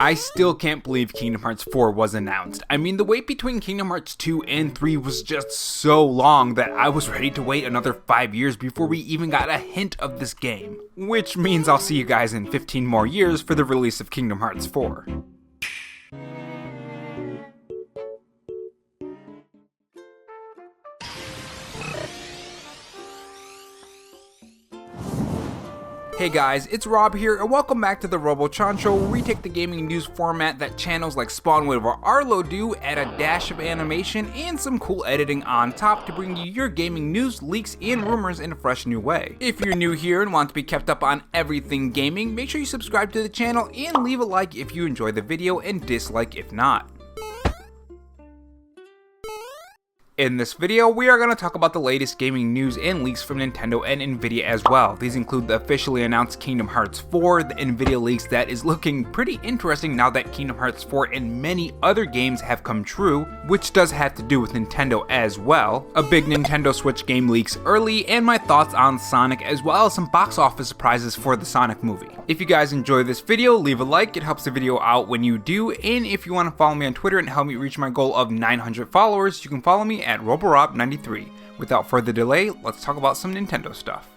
I still can't believe Kingdom Hearts 4 was announced. I mean, the wait between Kingdom Hearts 2 and 3 was just so long that I was ready to wait another 5 years before we even got a hint of this game. Which means I'll see you guys in 15 more years for the release of Kingdom Hearts 4. Hey guys, it's Rob here, and welcome back to the RoboChan Show, where we take the gaming news format that channels like Spawnwood or Arlo do, add a dash of animation and some cool editing on top to bring you your gaming news, leaks, and rumors in a fresh new way. If you're new here and want to be kept up on everything gaming, make sure you subscribe to the channel and leave a like if you enjoy the video and dislike if not. In this video, we are going to talk about the latest gaming news and leaks from Nintendo and Nvidia as well. These include the officially announced Kingdom Hearts 4, the Nvidia leaks that is looking pretty interesting now that Kingdom Hearts 4 and many other games have come true, which does have to do with Nintendo as well, a big Nintendo Switch game leaks early, and my thoughts on Sonic as well as some box office surprises for the Sonic movie. If you guys enjoy this video, leave a like, it helps the video out when you do, and if you want to follow me on Twitter and help me reach my goal of 900 followers, you can follow me at Roborob93. Without further delay, let's talk about some Nintendo stuff.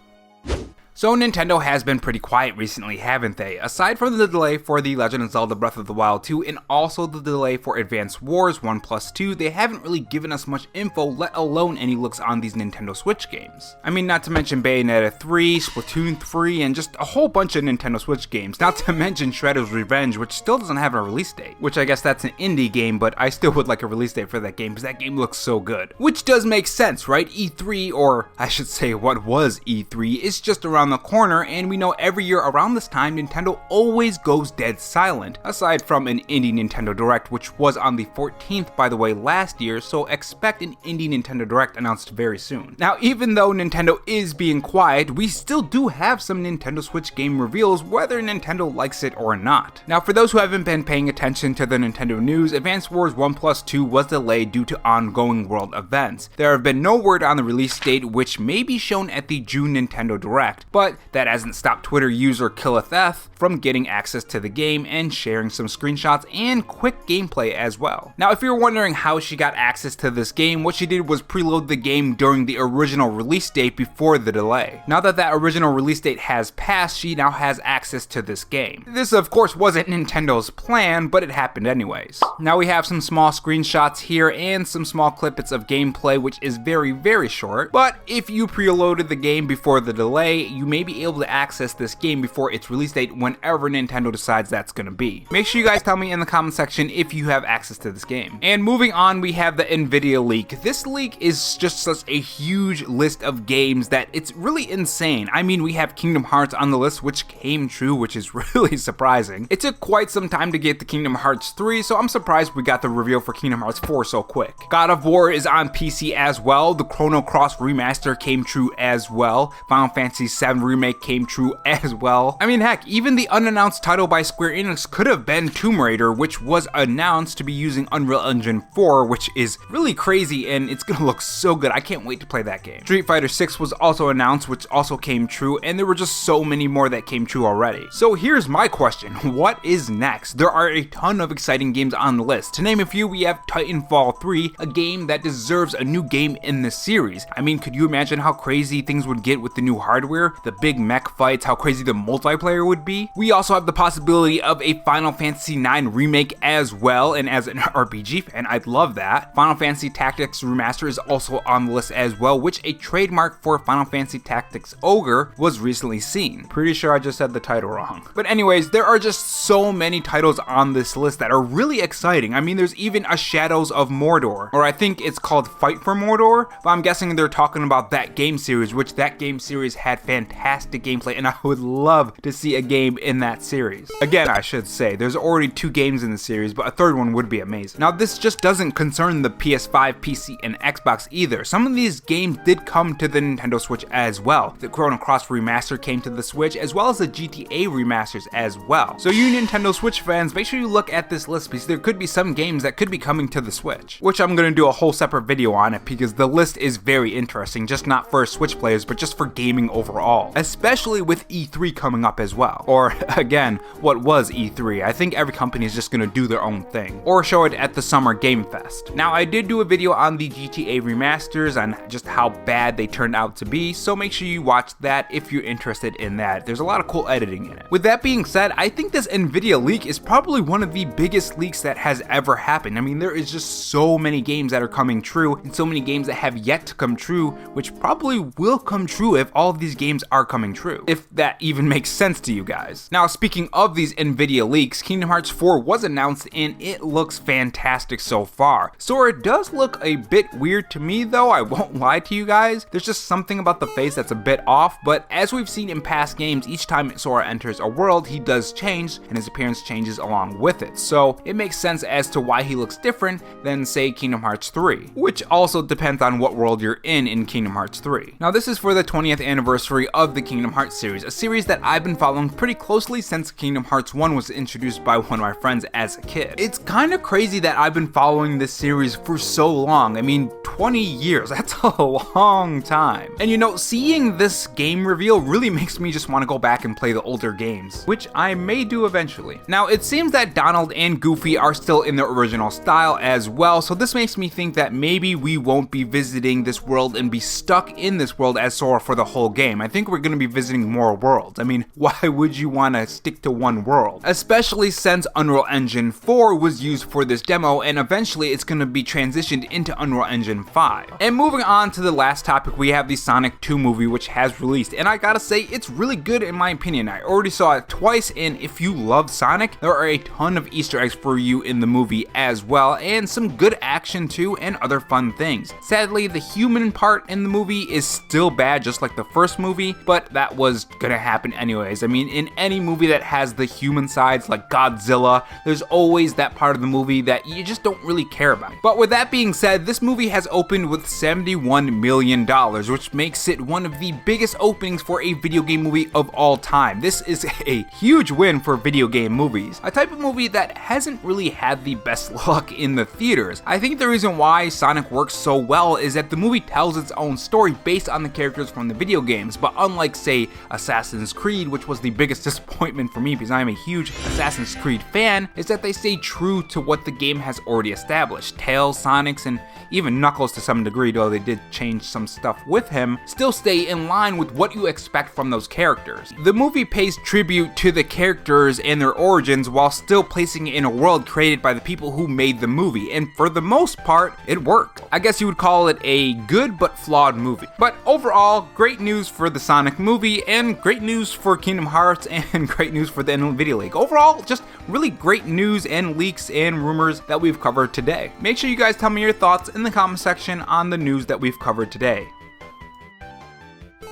So Nintendo has been pretty quiet recently, haven't they? Aside from the delay for The Legend of Zelda Breath of the Wild 2 and also the delay for Advance Wars 1+2, they haven't really given us much info, let alone any looks on these Nintendo Switch games. I mean, not to mention Bayonetta 3, Splatoon 3, and just a whole bunch of Nintendo Switch games, not to mention Shredder's Revenge, which still doesn't have a release date. Which I guess that's an indie game, but I still would like a release date for that game because that game looks so good. Which does make sense, right? E3, or I should say what was E3, is just around the corner, and we know every year around this time Nintendo always goes dead silent, aside from an indie Nintendo Direct, which was on the 14th by the way last year, so expect an indie Nintendo Direct announced very soon. Now even though Nintendo is being quiet, we still do have some Nintendo Switch game reveals whether Nintendo likes it or not. Now for those who haven't been paying attention to the Nintendo news, Advance Wars 1+2 was delayed due to ongoing world events. There have been no word on the release date, which may be shown at the June Nintendo Direct, but that hasn't stopped Twitter user KillethF from getting access to the game and sharing some screenshots and quick gameplay as well. Now if you're wondering how she got access to this game, what she did was preload the game during the original release date before the delay. Now that that original release date has passed, she now has access to this game. This of course wasn't Nintendo's plan, but it happened anyways. Now we have some small screenshots here and some small clippets of gameplay, which is very short, but if you preloaded the game before the delay, you may be able to access this game before its release date whenever Nintendo decides that's gonna be. Make sure you guys tell me in the comment section if you have access to this game. And moving on, we have the Nvidia leak. This leak is just such a huge list of games that it's really insane. I mean, we have Kingdom Hearts on the list, which came true, which is really surprising. It took quite some time to get the Kingdom Hearts 3, so I'm surprised we got the reveal for Kingdom Hearts 4 so quick. God of War is on PC as well. The Chrono Cross remaster came true as well. Final Fantasy VII Remake came true as well. I mean, heck, even the unannounced title by Square Enix could have been Tomb Raider, which was announced to be using Unreal Engine 4, which is really crazy and it's gonna look so good. I can't wait to play that game. Street Fighter 6 was also announced, which also came true, and there were just so many more that came true already. So here's my question, what is next? There are a ton of exciting games on the list. To name a few, we have Titanfall 3, a game that deserves a new game in the series. I mean, could you imagine how crazy things would get with the new hardware? The big mech fights, how crazy the multiplayer would be. We also have the possibility of a Final Fantasy IX remake as well, and as an RPG fan, I'd love that. Final Fantasy Tactics Remaster is also on the list as well, which a trademark for Final Fantasy Tactics Ogre was recently seen. Pretty sure I just said the title wrong. But anyways, there are just so many titles on this list that are really exciting. I mean, there's even a Shadows of Mordor, or I think it's called Fight for Mordor, but I'm guessing they're talking about that game series, which that game series had fantastic gameplay, and I would love to see a game in that series. Again, I should say, there's already 2 games in the series, but a third one would be amazing. Now, this just doesn't concern the PS5, PC, and Xbox either. Some of these games did come to the Nintendo Switch as well. The Chrono Cross remaster came to the Switch, as well as the GTA remasters as well. So you Nintendo Switch fans, make sure you look at this list because there could be some games that could be coming to the Switch, which I'm going to do a whole separate video on it because the list is very interesting, just not for Switch players, but just for gaming overall. all, especially with E3 coming up as well. Or again, what was E3? I think every company is just gonna do their own thing, or show it at the Summer Game Fest. Now, I did do a video on the GTA remasters on just how bad they turned out to be, so make sure you watch that if you're interested in that. There's a lot of cool editing in it. With that being said, I think this Nvidia leak is probably one of the biggest leaks that has ever happened. I mean, there is just so many games that are coming true, and so many games that have yet to come true, which probably will come true if all of these games are coming true, if that even makes sense to you guys. Now, speaking of these Nvidia leaks, Kingdom Hearts 4 was announced and it looks fantastic so far. Sora does look a bit weird to me though, I won't lie to you guys. There's just something about the face that's a bit off, but as we've seen in past games, each time Sora enters a world, he does change and his appearance changes along with it. So it makes sense as to why he looks different than, say, Kingdom Hearts 3, which also depends on what world you're in Kingdom Hearts 3. Now, this is for the 20th anniversary of the Kingdom Hearts series, a series that I've been following pretty closely since Kingdom Hearts 1 was introduced by one of my friends as a kid. It's kind of crazy that I've been following this series for so long. I mean, 20 years, that's a long time. And you know, seeing this game reveal really makes me just want to go back and play the older games, which I may do eventually. Now, it seems that Donald and Goofy are still in their original style as well, so this makes me think that maybe we won't be visiting this world and be stuck in this world as Sora for the whole game. I think we're going to be visiting more worlds. I mean, why would you want to stick to one world? Especially since Unreal Engine 4 was used for this demo, and eventually it's going to be transitioned into Unreal Engine 5. And moving on to the last topic, we have the Sonic 2 movie, which has released, and I gotta say, it's really good in my opinion. I already saw it twice, and if you love Sonic, there are a ton of Easter eggs for you in the movie as well, and some good action too, and other fun things. Sadly, the human part in the movie is still bad, just like the first movie, but that was gonna happen anyways. I mean, in any movie that has the human sides, like Godzilla, there's always that part of the movie that you just don't really care about. But with that being said, this movie has opened with $71 million, which makes it one of the biggest openings for a video game movie of all time. This is a huge win for video game movies, a type of movie that hasn't really had the best luck in the theaters. I think the reason why Sonic works so well is that the movie tells its own story based on the characters from the video games, but unlike, say, Assassin's Creed, which was the biggest disappointment for me because I am a huge Assassin's Creed fan, is that they stay true to what the game has already established. Tails, Sonic's, and even Knuckles to some degree, though they did change some stuff with him, still stay in line with what you expect from those characters. The movie pays tribute to the characters and their origins while still placing it in a world created by the people who made the movie, and for the most part, it worked. I guess you would call it a good but flawed movie. But overall, great news for the Sonic movie, and great news for Kingdom Hearts, and great news for the Nvidia Leak. Overall, just really great news and leaks and rumors that we've covered today. Make sure you guys tell me your thoughts in the comment section on the news that we've covered today.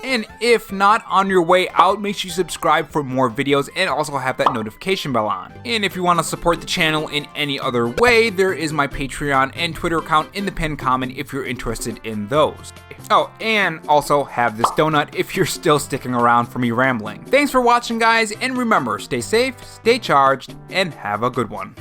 And if not on your way out, make sure you subscribe for more videos and also have that notification bell on. And if you want to support the channel in any other way, there is my Patreon and Twitter account in the pinned comment if you're interested in those. Oh, and also have this donut if you're still sticking around for me rambling. Thanks for watching, guys, and remember, stay safe, stay charged, and have a good one.